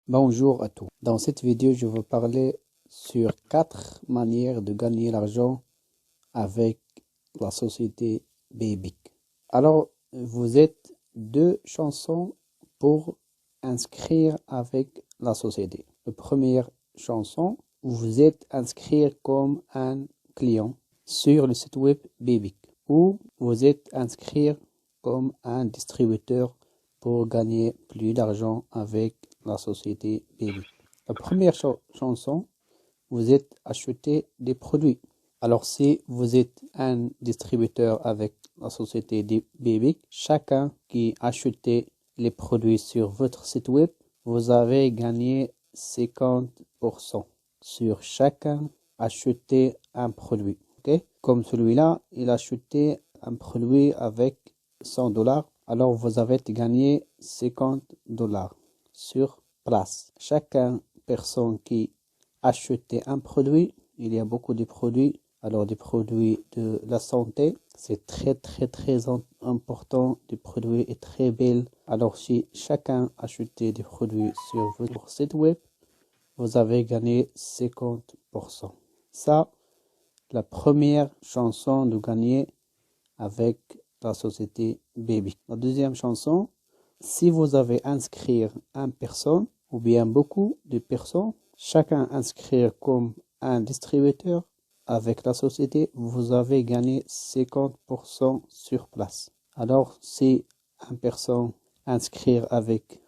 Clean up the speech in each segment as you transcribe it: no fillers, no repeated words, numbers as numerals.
Bonjour à tous. Dans cette vidéo, je vais parler sur 4 manières de gagner l'argent avec la société Bybit. Alors, vous êtes 2 chansons pour inscrire avec la société. La première chanson, vous êtes inscrit comme un client sur le site web Bybit ou vous êtes inscrit comme un distributeur pour gagner plus d'argent avec la société Bybit. La première chanson, vous êtes acheté des produits. Alors si vous êtes un distributeur avec la société Bybit, chacun qui acheté les produits sur votre site web, vous avez gagné 50% sur chacun acheté un produit. Okay? Comme celui-là, il a acheté un produit avec $100. Alors vous avez gagné $50 sur place. Chaque personne qui achète un produit, il y a beaucoup de produits. Alors des produits de la santé, c'est très important. Des produits est très belles. Alors si chacun achète des produits sur votre site web, vous avez gagné 50%. Ça, la première chanson de gagner avec la société Bybit. La deuxième chanson, si vous avez inscrit une personne ou bien beaucoup de personnes, chacun inscrit comme un distributeur avec la société, vous avez gagné 50% sur place. Alors, si une personne inscrit avec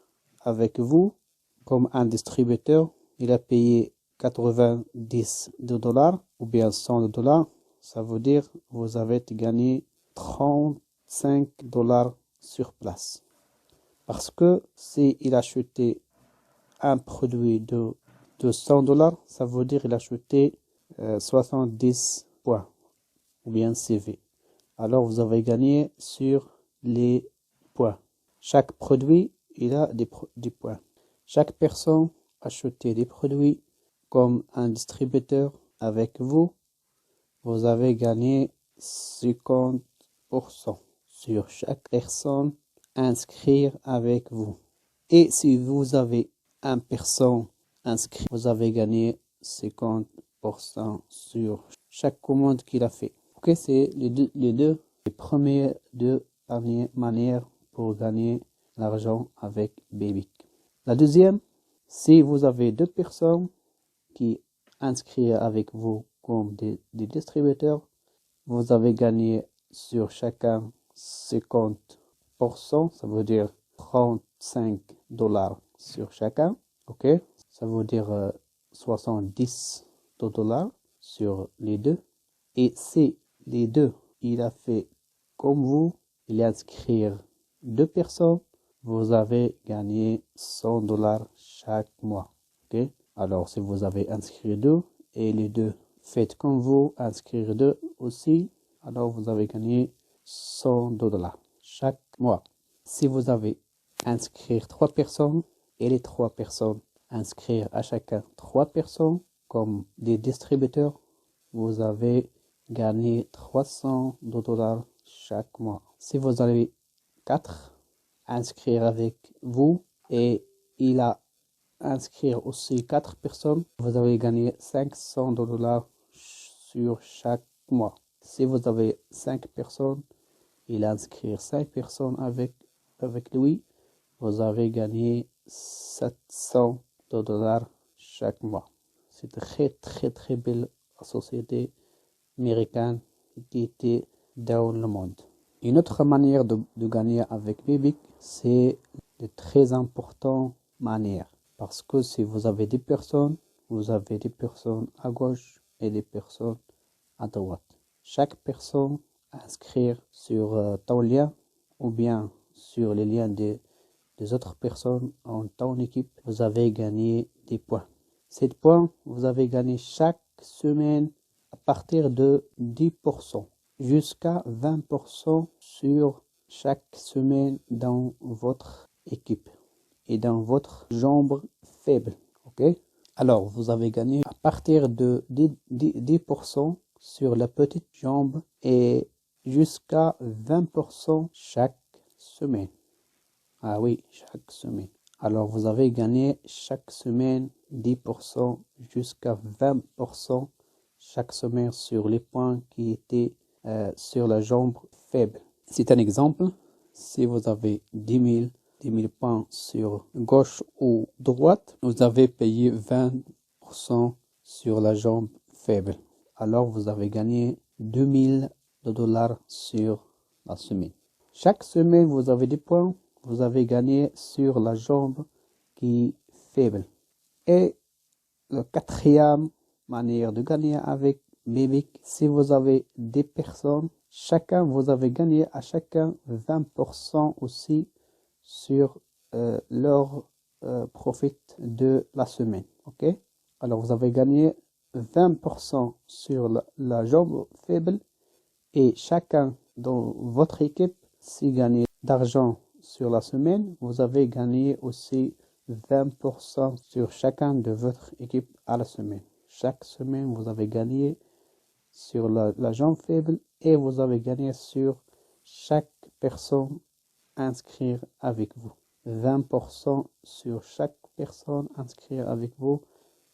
vous comme un distributeur, il a payé $90 ou bien $100, ça veut dire vous avez gagné $35 sur place. Parce que s'il a acheté un produit de $100, ça veut dire qu'il a acheté 70 points ou bien CV. Alors vous avez gagné sur les points. Chaque produit, il a des points. Chaque personne acheté des produits comme un distributeur avec vous, vous avez gagné 50% sur chaque personne inscrite avec vous. Et si vous avez une personne inscrite, vous avez gagné 50% sur chaque commande qu'il a fait. Ok, c'est les premières deux manières pour gagner l'argent avec Bybit. La deuxième, si vous avez 2 personnes qui inscrivent avec vous comme des distributeurs, vous avez gagné sur chacun 50%, ça veut dire $35 sur chacun, ok? Ça veut dire $70 sur les deux. Et si les deux, il a fait comme vous, il a inscrit 2 personnes, vous avez gagné $100 chaque mois, ok? Alors si vous avez inscrit 2 et les deux faites comme vous, inscrire 2 aussi, alors vous avez gagné $100 chaque mois. Si vous avez inscrit 3 personnes et les 3 personnes inscrire à chacun 3 personnes comme des distributeurs, vous avez gagné $300 chaque mois. Si vous avez 4 inscrire avec vous et il a inscrire aussi 4 personnes, vous avez gagné $500 sur chaque mois. Si vous avez 5 personnes, il inscrit 5 personnes avec lui, vous avez gagné $700 chaque mois. C'est très belle société américaine qui était dans le monde. Une autre manière de gagner avec Bybit, c'est de très importante manière. Parce que si vous avez des personnes, vous avez des personnes à gauche et des personnes à droite. Chaque personne inscrire sur ton lien ou bien sur les liens des autres personnes en ton équipe, vous avez gagné des points. Ces points, vous avez gagné chaque semaine à partir de 10% jusqu'à 20% sur chaque semaine dans votre équipe et dans votre jambe faible. Ok? Alors, vous avez gagné à partir de 10% sur la petite jambe et jusqu'à 20% chaque semaine. Ah oui, chaque semaine. Alors, vous avez gagné chaque semaine 10% jusqu'à 20% chaque semaine sur les points qui étaient sur la jambe faible. C'est un exemple. Si vous avez 10 000 points sur gauche ou droite, vous avez payé 20% sur la jambe faible. Alors, vous avez gagné 2 000 dollars sur la semaine. Chaque semaine, vous avez des points. Vous avez gagné sur la jambe qui est faible. Et la quatrième manière de gagner avec Beybic, si vous avez des personnes, chacun, vous avez gagné à chacun 20% aussi sur leur profit de la semaine. Ok? Alors, vous avez gagné 20% sur la jambe faible et chacun dans votre équipe, si gagne d'argent sur la semaine, vous avez gagné aussi 20% sur chacun de votre équipe à la semaine. Chaque semaine, vous avez gagné sur la jambe faible et vous avez gagné sur chaque personne inscrire avec vous. 20% sur chaque personne inscrire avec vous,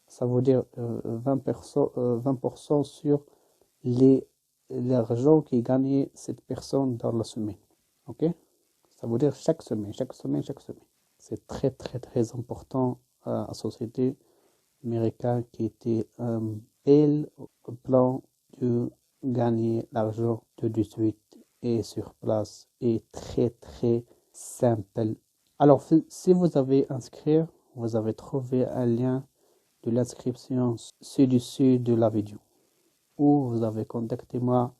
ça veut dire 20% sur l'argent qui gagne cette personne dans la semaine. Ok? Ça veut dire chaque semaine. C'est très, très, très important à la société américaine qui était un bel plan de gagner l'argent tout de suite et sur place et très, très simple. Alors, si vous avez inscrit, vous avez trouvé un lien de l'inscription ci-dessus de la vidéo ou vous avez contacté moi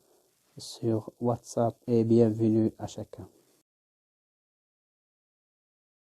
sur WhatsApp et bienvenue à chacun.